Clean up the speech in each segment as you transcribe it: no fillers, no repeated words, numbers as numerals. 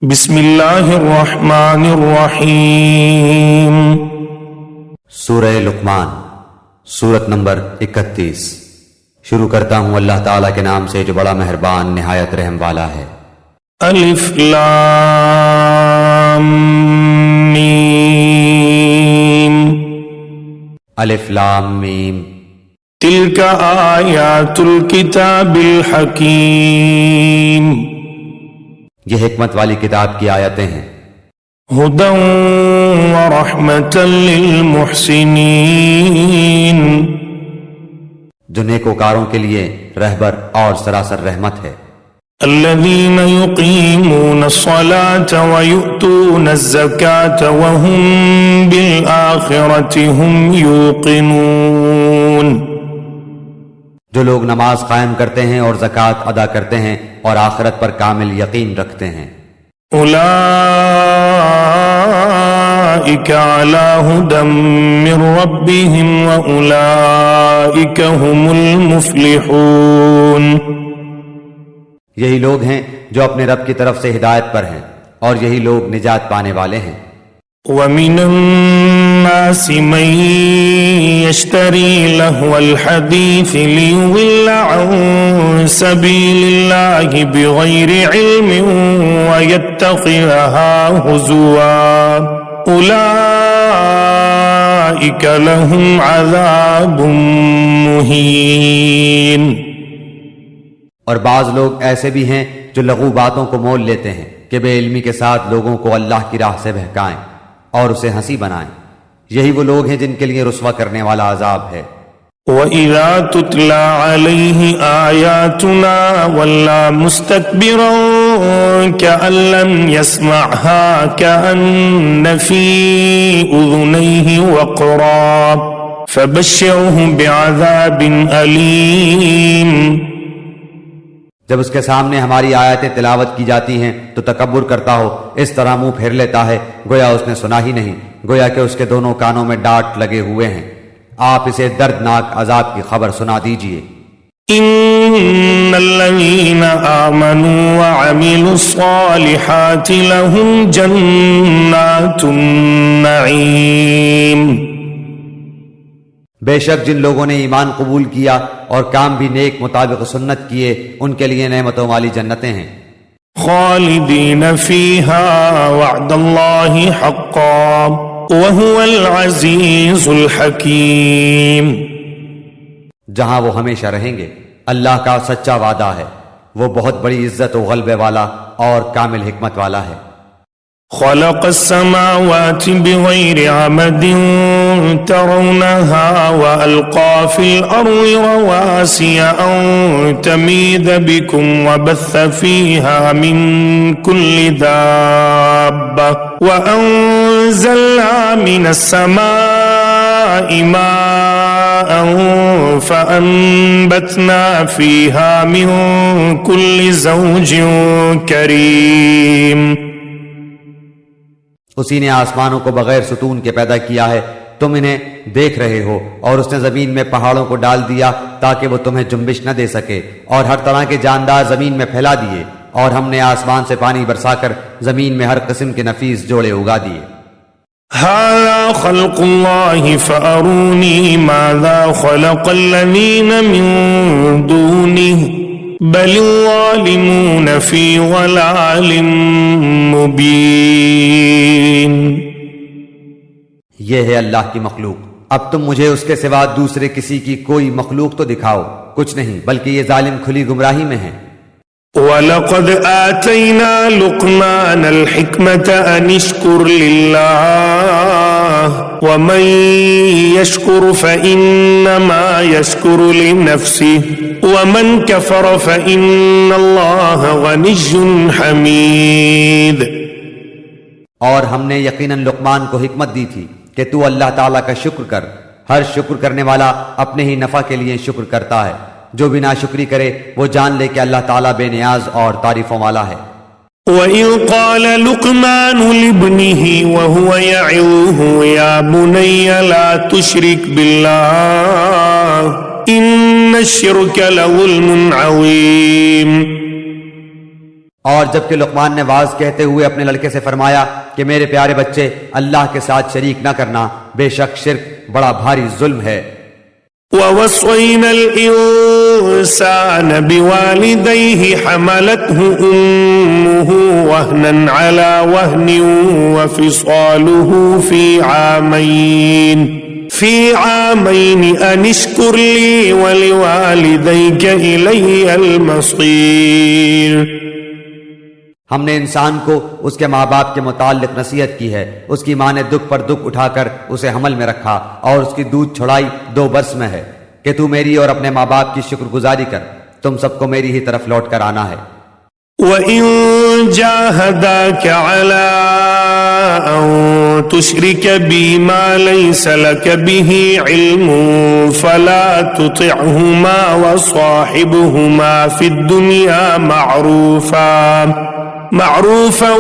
بسم اللہ الرحمن الرحیم۔ سورہ لقمان، سورت نمبر 31۔ شروع کرتا ہوں اللہ تعالیٰ کے نام سے جو بڑا مہربان نہایت رحم والا ہے۔ الف لام میم۔ الف لام میم۔ تلک آیات الکتاب الحکیم۔ یہ حکمت والی کتاب کی آیتیں ہیں۔ ہدی ورحمۃ للمحسنین۔ جو نیکوکاروں کے لیے رہبر اور سراسر رحمت ہے۔ الذین یقیمون الصلاة ویؤتون الزکاة وهم بالآخرة هم یوقنون۔ جو لوگ نماز قائم کرتے ہیں اور زکوٰۃ ادا کرتے ہیں اور آخرت پر کامل یقین رکھتے ہیں۔ اولئک علی ھدی من ربہم واولئک هم المفلحون۔ یہی لوگ ہیں جو اپنے رب کی طرف سے ہدایت پر ہیں اور یہی لوگ نجات پانے والے ہیں۔ وَمِنَ النَّاسِ مَن يَشْتَرِي لَهْوَ الْحَدِيثِ لِيُضِلَّ عَن سَبِيلِ اللَّهِ بِغَيْرِ عِلْمٍ وَيَتَّخِذَهَا هُزُوًا أُولَئِكَ لَهُمْ عَذَابٌ مُهِينٌ۔ اور بعض لوگ ایسے بھی ہیں جو لغو باتوں کو مول لیتے ہیں کہ بے علمی کے ساتھ لوگوں کو اللہ کی راہ سے بہکائیں اور اسے ہنسی بنائیں۔ یہی وہ لوگ ہیں جن کے لیے رسوا کرنے والا عذاب ہے۔ وَإِذَا تُتْلَى عَلَيْهِ آيَاتُنَا وَلَّى مُسْتَكْبِرًا كَأَن لَّمْ يَسْمَعْهَا كَأَنَّ فِي أُذُنَيْهِ وَقْرًا فَبَشِّرْهُ بِعَذَابٍ أَلِيمٍ۔ جب اس کے سامنے ہماری آیتیں تلاوت کی جاتی ہیں تو تکبر کرتا ہو، اس طرح منہ پھیر لیتا ہے گویا اس نے سنا ہی نہیں، گویا کہ اس کے دونوں کانوں میں ڈانٹ لگے ہوئے ہیں۔ آپ اسے دردناک عذاب کی خبر سنا دیجئے۔ ان الذین آمنوا وعملوا الصالحات لهم جنات النعیم۔ بے شک جن لوگوں نے ایمان قبول کیا اور کام بھی نیک مطابق سنت کیے ان کے لیے نعمتوں والی جنتیں ہیں۔ خالدین فیہا وعد اللہ حقا وہو العزیز الحکیم۔ جہاں وہ ہمیشہ رہیں گے، اللہ کا سچا وعدہ ہے، وہ بہت بڑی عزت و غلبے والا اور کامل حکمت والا ہے۔ خلق السماوات بغير عمد ترونها وألقى في الأرض رواسي أن تميد بكم وبث فيها من كل دابة وأنزلنا من السماء ماء فأنبتنا فيها من كل زوج كريم۔ اسی نے آسمانوں کو بغیر ستون کے پیدا کیا ہے، تم انہیں دیکھ رہے ہو، اور اس نے زمین میں پہاڑوں کو ڈال دیا تاکہ وہ تمہیں جنبش نہ دے سکے، اور ہر طرح کے جاندار زمین میں پھیلا دیے، اور ہم نے آسمان سے پانی برسا کر زمین میں ہر قسم کے نفیس جوڑے اگا دیے۔ هذا خلق الله فأروني ماذا خلق الذين من دونه بل الظالمون في ضلال مبين۔ یہ ہے اللہ کی مخلوق، اب تم مجھے اس کے سوا دوسرے کسی کی کوئی مخلوق تو دکھاؤ، کچھ نہیں، بلکہ یہ ظالم کھلی گمراہی میں ہیں۔ وَلَقَدْ آتَيْنَا لُقْمَانَ الْحِكْمَةَ أَنِ اشْكُرْ لِلَّهِ وَمَنْ يَشْكُرْ فَإِنَّمَا يَشْكُرُ لِنَفْسِهِ وَمَنْ كَفَرَ فَإِنَّ اللَّهَ غَنِيٌّ حَمِيدٌ۔ اور ہم نے یقیناً لقمان کو حکمت دی تھی کہ تو اللہ تعالیٰ کا شکر کر، ہر شکر کرنے والا اپنے ہی نفع کے لیے شکر کرتا ہے، جو بھی ناشکری کرے وہ جان لے کہ اللہ تعالیٰ بے نیاز اور تعریفوں والا ہے۔ وَإِذْ قَالَ لُقْمَانُ لِابْنِهِ وَهُوَ يَعِظُهُ يَا بُنَيَّ لَا تُشْرِكْ بِاللَّهِ إِنَّ الشِّرْكَ لَظُلْمٌ عَظِيمٌ۔ اور جبکہ لقمان نے واعظ کہتے ہوئے اپنے لڑکے سے فرمایا کہ میرے پیارے بچے اللہ کے ساتھ شریک نہ کرنا، بے شک شرک بڑا بھاری ظلم ہے۔ ووصينا الإنسان بوالديه حملته أمه وهنا على وهن وفصاله في عامين أن اشكر لي ولوالديك إلي المصير۔ ہم نے انسان کو اس کے ماں باپ کے متعلق نصیحت کی ہے، اس کی ماں نے دکھ پر دکھ اٹھا کر اسے حمل میں رکھا اور اس کی دودھ چھڑائی 2 برس میں ہے کہ تو میری اور اپنے ماں باپ کی شکر گزاری کر، تم سب کو میری ہی طرف لوٹ کر آنا ہے۔ وَإِن جَاهَدَاكَ عَلَىٰ أَن تُشْرِكَ بِي مَا لَيْسَ لَكَ بِهِ عِلْمٌ فَلَا تُطِعْهُمَا وَصَاحِبْهُمَا فِي الدُّنْيَا معروفا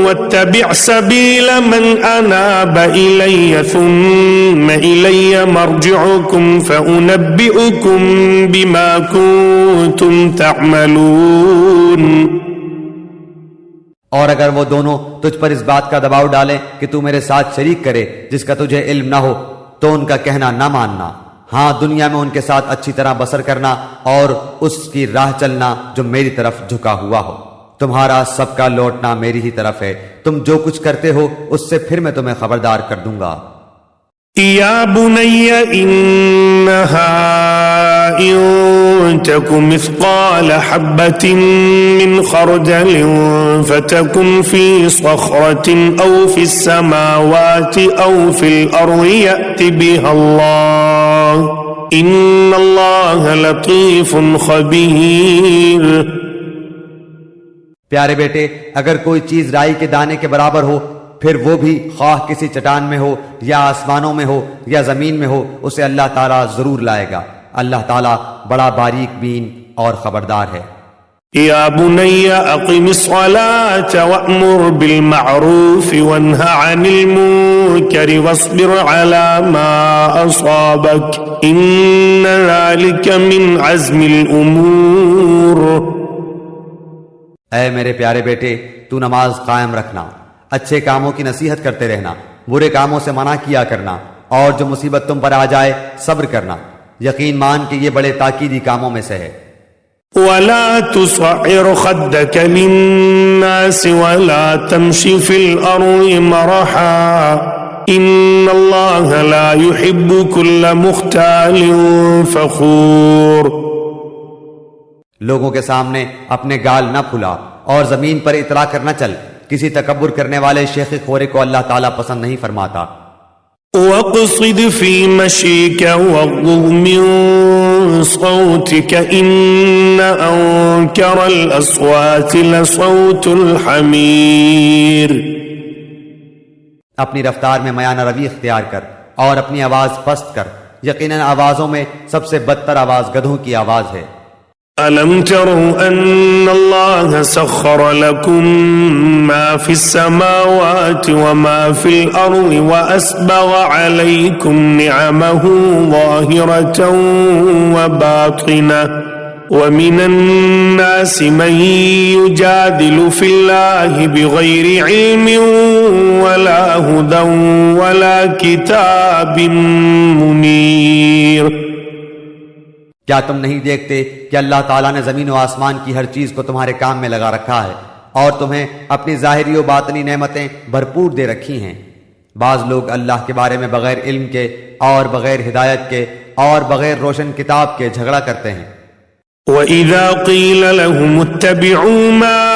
واتبع سبيل من أناب إلي ثم إلي مرجعكم فأنبئكم بما كنتم تعملون۔ اور اگر وہ دونوں تجھ پر اس بات کا دباؤ ڈالیں کہ تو میرے ساتھ شریک کرے جس کا تجھے علم نہ ہو تو ان کا کہنا نہ ماننا، ہاں دنیا میں ان کے ساتھ اچھی طرح بسر کرنا اور اس کی راہ چلنا جو میری طرف جھکا ہوا ہو۔ تمہارا سب کا لوٹنا میری ہی طرف ہے، تم جو کچھ کرتے ہو اس سے پھر میں تمہیں خبردار کر دوں گا۔ یا بنی انہا ان تک مثقال حبة من خردل فتكن في صخرة او في السماوات او في الارض يأت بها اللہ ان اللہ لطیف خبیر۔ پیارے بیٹے، اگر کوئی چیز رائی کے دانے کے برابر ہو، پھر وہ بھی خواہ کسی چٹان میں ہو یا آسمانوں میں ہو یا زمین میں ہو، اسے اللہ تعالیٰ ضرور لائے گا۔ اللہ تعالیٰ بڑا باریک بین اور خبردار ہے۔ یا بنی اقم الصلاة وأمر بالمعروف وانہ عن المنکر واصبر على ما اصابك ان ذلك من عزم الامور۔ اے میرے پیارے بیٹے، تو نماز قائم رکھنا، اچھے کاموں کی نصیحت کرتے رہنا، برے کاموں سے منع کیا کرنا، اور جو مصیبت تم پر آ جائے صبر کرنا، یقین مان کہ یہ بڑے تاکیدی کاموں میں سے ہے۔ وَلَا تُصَعِّرْ خَدَّكَ لِلنَّاسِ وَلَا تَمْشِ فِي الْأَرْضِ مَرَحًا إِنَّ اللَّهَ لَا يُحِبُّ كُلَّ مُخْتَالٍ فَخُورٍ۔ لوگوں کے سامنے اپنے گال نہ پھلا اور زمین پر اطراء کرنا چل، کسی تکبر کرنے والے شیخ خورے کو اللہ تعالیٰ پسند نہیں فرماتا۔ وَاقْصِدْ فِي مَشِيكَ وَاغْضُضْ مِن صَوْتِكَ إِنَّ أَنكَرَ الْأَصْوَاتِ لَصَوْتُ الْحَمِيرِ۔ اپنی رفتار میں میانہ روی اختیار کر اور اپنی آواز پست کر، یقیناً آوازوں میں سب سے بدتر آواز گدھوں کی آواز ہے۔ أَلَمْ تَرَوْا أَنَّ اللَّهَ سَخَّرَ لَكُم مَّا فِي السَّمَاوَاتِ وَمَا فِي الْأَرْضِ وَأَسْبَغَ عَلَيْكُمْ نِعَمَهُ ظَاهِرَةً وَبَاطِنَةً وَمِنَ النَّاسِ مَن يُجَادِلُ فِي اللَّهِ بِغَيْرِ عِلْمٍ وَلَا هُدًى وَلَا كِتَابٍ مُنِيرٍ۔ کیا تم نہیں دیکھتے کہ اللہ تعالیٰ نے زمین و آسمان کی ہر چیز کو تمہارے کام میں لگا رکھا ہے اور تمہیں اپنی ظاہری و باطنی نعمتیں بھرپور دے رکھی ہیں؟ بعض لوگ اللہ کے بارے میں بغیر علم کے اور بغیر ہدایت کے اور بغیر روشن کتاب کے جھگڑا کرتے ہیں۔ وَإِذَا قِيلَ لَهُمُ اتَّبِعُوا مَا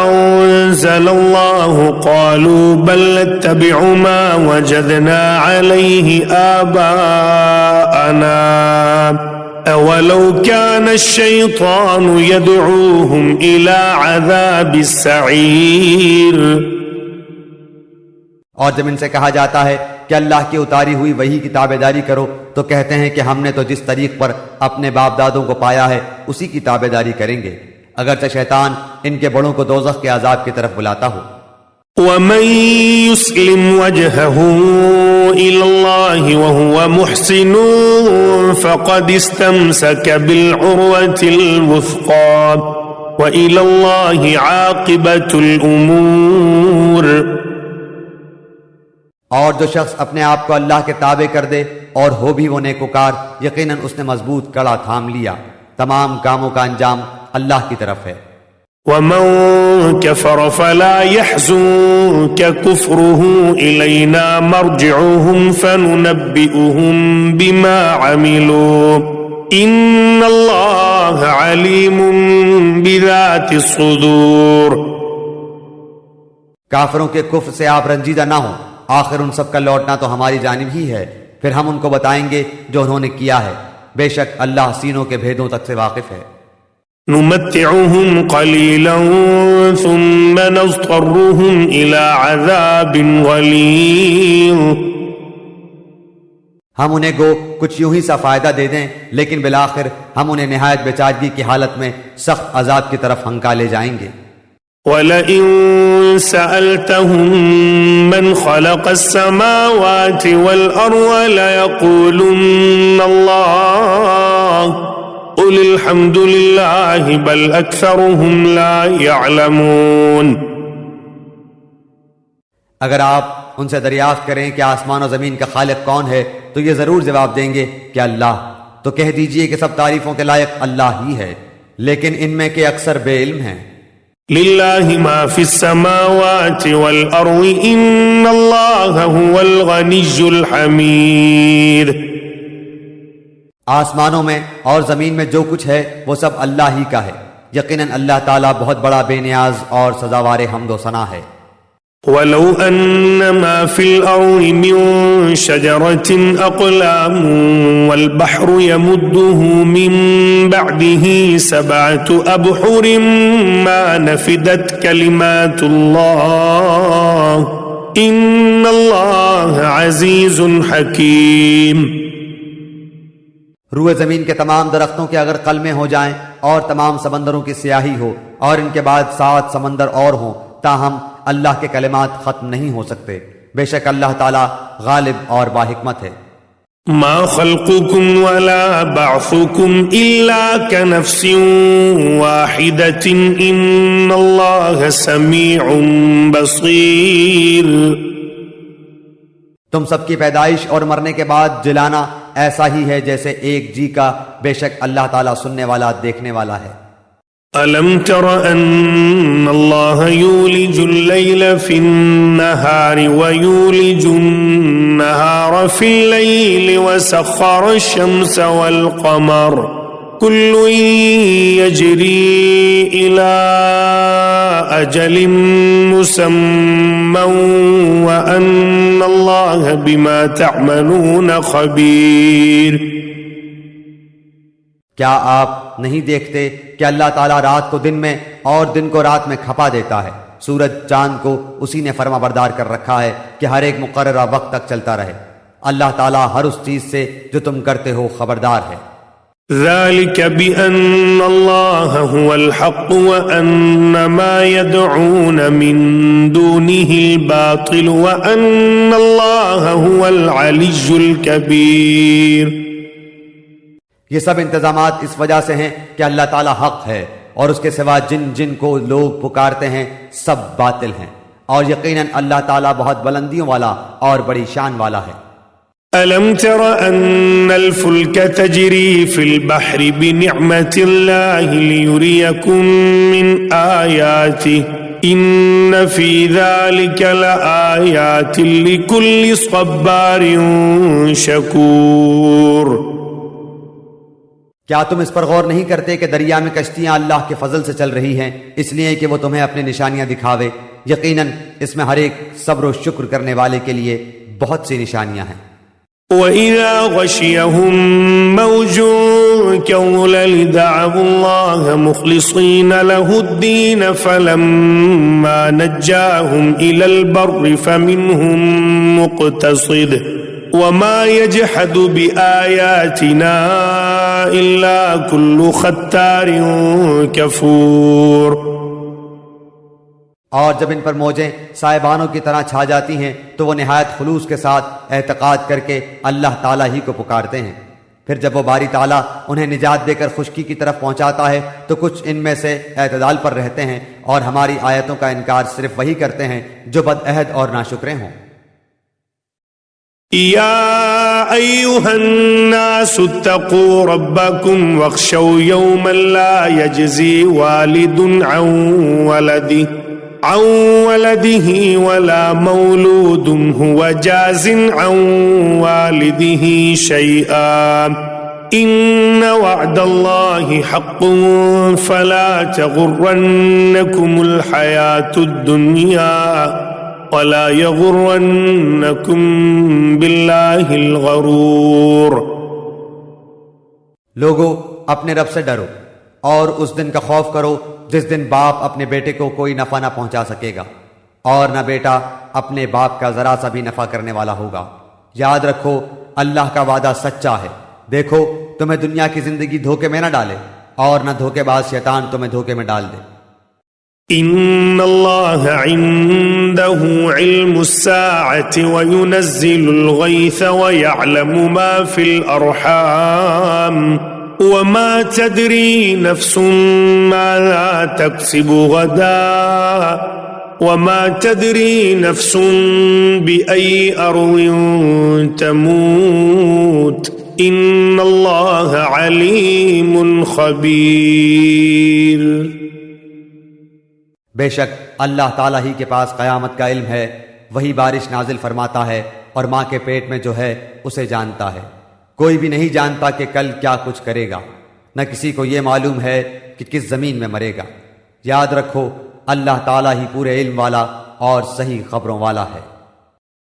أَنزَلَ اللَّهُ قَالُوا بَل نَّتَّبِعُ مَا وَجَدْنَا عَلَيْهِ آبَاءَنَا أَوَلَوْ كَانَ الشَّيْطَانُ يَدْعُوهُمْ إِلَى عَذَابِ السَّعِيرِ۔ اور جب ان سے کہا جاتا ہے کہ اللہ کی اتاری ہوئی وحی کی تابعداری کرو تو کہتے ہیں کہ ہم نے تو جس طریق پر اپنے باپ دادوں کو پایا ہے اسی کی تابعداری کریں گے، اگرچہ شیطان ان کے بڑوں کو دوزخ کے عذاب کی طرف بلاتا ہو۔ وَمَن يُسْلِمْ وَجْهَهُ إِلَى اللَّهِ وَهُوَ مُحْسِنٌ فَقَدِ اسْتَمْسَكَ بِالْعُرْوَةِ الْوُثْقَىٰ وإلى الله عاقبة الأمور. اور جو شخص اپنے آپ کو اللہ کے تابع کر دے اور ہو بھی وہ نیکوکار، یقیناً اس نے مضبوط کڑا تھام لیا. تمام کاموں کا انجام اللہ کی طرف ہے. ومن كفر فلا يحزنك كفره إلينا مرجعهم فننبئهم بما عملوا إن الله عليم بذات الصدور. کافروں کے کفر سے آپ رنجیدہ نہ ہوں، آخر ان سب کا لوٹنا تو ہماری جانب ہی ہے، پھر ہم ان کو بتائیں گے جو انہوں نے کیا ہے. بے شک اللہ سینوں کے بھیدوں تک سے واقف ہے. نمتعهم قليلا ثم نضطرهم إلى عذاب غليظ. ہم انہیں گو کچھ یوں ہی سا فائدہ دے دیں، لیکن بالآخر ہم انہیں نہایت بےچارگی کی حالت میں سخت عذاب کی طرف ہنکا لے جائیں گے. وَلَئِن سَأَلْتَهُم مَّنْ خَلَقَ السَّمَاوَاتِ وَالْأَرْضَ لَيَقُولُنَّ اللَّهُ قُلِ الْحَمْدُ لِلَّهِ بَلْ أَكْثَرُهُمْ لَا يَعْلَمُونَ. اگر آپ ان سے دریافت کریں کہ آسمان و زمین کا خالق کون ہے تو یہ ضرور جواب دیں گے کہ اللہ. تو کہہ دیجئے کہ سب تعریفوں کے لائق اللہ ہی ہے، لیکن ان میں کے اکثر بے علم ہیں. لِلَّهِ مَا فِي السَّمَاوَاتِ وَالْأَرْضِ إِنَّ اللَّهَ هُوَ الْغَنِيُّ الْحَمِيدُ. آسمانوں میں اور زمین میں جو کچھ ہے وہ سب اللہ ہی کا ہے، یقیناً اللہ تعالیٰ بہت بڑا بے نیاز اور سزاوار حمد و ثنا ہے. وَلَوْ أَنَّ مَا فِي الْأَرْضِ مِن شَجَرَةٍ أَقْلَامٌ وَالْبَحْرُ يَمُدُّهُ مِن بَعْدِهِ 7 أَبْحُرٍ مَا نَفِدَتْ كَلِمَاتُ اللَّهِ إِنَّ اللَّهَ عَزِيزٌ حَكِيمٌ. روئے زمین کے تمام درختوں کے اگر قلمیں ہو جائیں اور تمام سمندروں کی سیاہی ہو اور ان کے بعد 7 سمندر اور ہوں، تاہم اللہ کے کلمات ختم نہیں ہو سکتے. بے شک اللہ تعالیٰ غالب اور باحکمت ہے. ما خلقكم ولا بعثكم إلا كنفس واحدة إن الله سميع بصير. تم سب کی پیدائش اور مرنے کے بعد جلانا ایسا ہی ہے جیسے ایک جی کا، بے شک اللہ تعالیٰ سننے والا دیکھنے والا ہے. ألم تر أن الله يولج الليل في النهار ويولج النهار في الليل وسخر الشمس والقمر كل يجري إلى أجل مسمى وأن الله بما تعملون خبير. کیا آپ نہیں دیکھتے کہ اللہ تعالیٰ رات کو دن میں اور دن کو رات میں کھپا دیتا ہے، سورج چاند کو اسی نے فرما بردار کر رکھا ہے کہ ہر ایک مقررہ وقت تک چلتا رہے. اللہ تعالیٰ ہر اس چیز سے جو تم کرتے ہو خبردار ہے. ذلك بأن الله هو الحق وأن ما يدعون من دونه الباطل وأن الله هو العلي الكبير. یہ سب انتظامات اس وجہ سے ہیں کہ اللہ تعالیٰ حق ہے اور اس کے سوا جن جن کو لوگ پکارتے ہیں سب باطل ہیں، اور یقیناً اللہ تعالیٰ بہت بلندیوں والا اور بڑی شان والا ہے. ألم تر أن الفلك تجري في البحر بنعمة الله ليريكم من آياته إن في ذلك لآيات لكل صبار شكور. کیا تم اس پر غور نہیں کرتے کہ دریا میں کشتیاں اللہ کے فضل سے چل رہی ہیں اس لیے کہ وہ تمہیں اپنی نشانیاں دکھاوے؟ یقیناً اس میں ہر ایک صبر و شکر کرنے والے کے لیے بہت سی نشانیاں ہیں. وَإِذَا غَشِيَهُم مَّوْجٌ كَالظُّلَلِ دَعَوُا اللَّهَ مُخْلِصِينَ لَهُ الدِّينَ فَلَمَّا نَجَّاهُمْ إِلَى الْبَرِّ فَمِنْهُم مُّقْتَصِدٌ وَمَا يَجْحَدُ بِآيَاتِنَا إِلَّا كُلُّ خَتَّارٍ كَفُورٍ. اور جب ان پر موجیں سائبانوں کی طرح چھا جاتی ہیں تو وہ نہایت خلوص کے ساتھ اعتقاد کر کے اللہ تعالیٰ ہی کو پکارتے ہیں، پھر جب وہ باری تعالیٰ انہیں نجات دے کر خشکی کی طرف پہنچاتا ہے تو کچھ ان میں سے اعتدال پر رہتے ہیں اور ہماری آیتوں کا انکار صرف وہی کرتے ہیں جو بد عہد اور ناشکرے ہوں۔ يا أيها الناس اتقوا ربكم واخشوا يوما لا يجزي والد عن ولده ولا مولود هو جاز عن والده شيئا إن وعد الله حق فلا تغرنكم الحياة الدنيا ولا يغرنكم بالله الغرور۔ لوگو اپنے رب سے ڈرو اور اس دن کا خوف کرو جس دن باپ اپنے بیٹے کو کوئی نفع نہ پہنچا سکے گا اور نہ بیٹا اپنے باپ کا ذرا سا بھی نفع کرنے والا ہوگا۔ یاد رکھو اللہ کا وعدہ سچا ہے۔ دیکھو تمہیں دنیا کی زندگی دھوکے میں نہ ڈالے اور نہ دھوکے باز شیطان تمہیں دھوکے میں ڈال دے۔ ان اللہ عنده علم الساعة وينزل الغيث ويعلم ما في الارحام وما تدري نفس ماذا تكسب غدا وما تدري نفس بأي أرض تموت ان اللہ علیم خبیر۔ بے شک اللہ تعالیٰ ہی کے پاس قیامت کا علم ہے، وہی بارش نازل فرماتا ہے اور ماں کے پیٹ میں جو ہے اسے جانتا ہے۔ کوئی بھی نہیں جانتا کہ کل کیا کچھ کرے گا، نہ کسی کو یہ معلوم ہے کہ کس زمین میں مرے گا۔ یاد رکھو اللہ تعالیٰ ہی پورے علم والا اور صحیح خبروں والا ہے۔